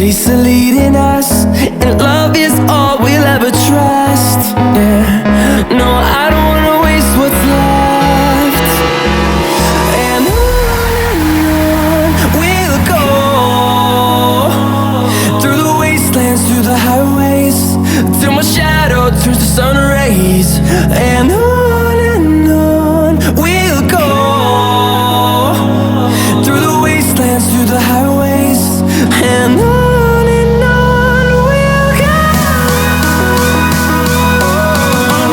ways are leading us, and love is all we'll ever trust. Yeah, no, I don't wanna waste what's left. And on we'll go, through the wastelands, through the highways, till my shadow turns to sun rays. And on we'll go, through the wastelands, through the highways, and on we'll go. On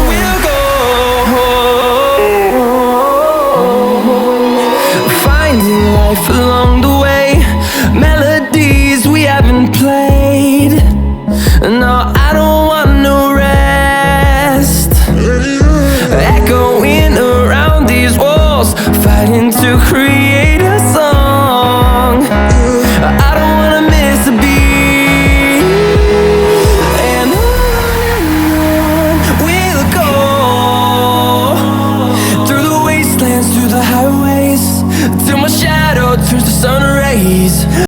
we'll go. Along the way, melodies we haven't played. No, I don't want no rest. Echoing around these walls, fighting to create a song. I don't wanna miss a beat. And on we'll go, through the wastelands, through the highways, till my shadow turns to sun rays.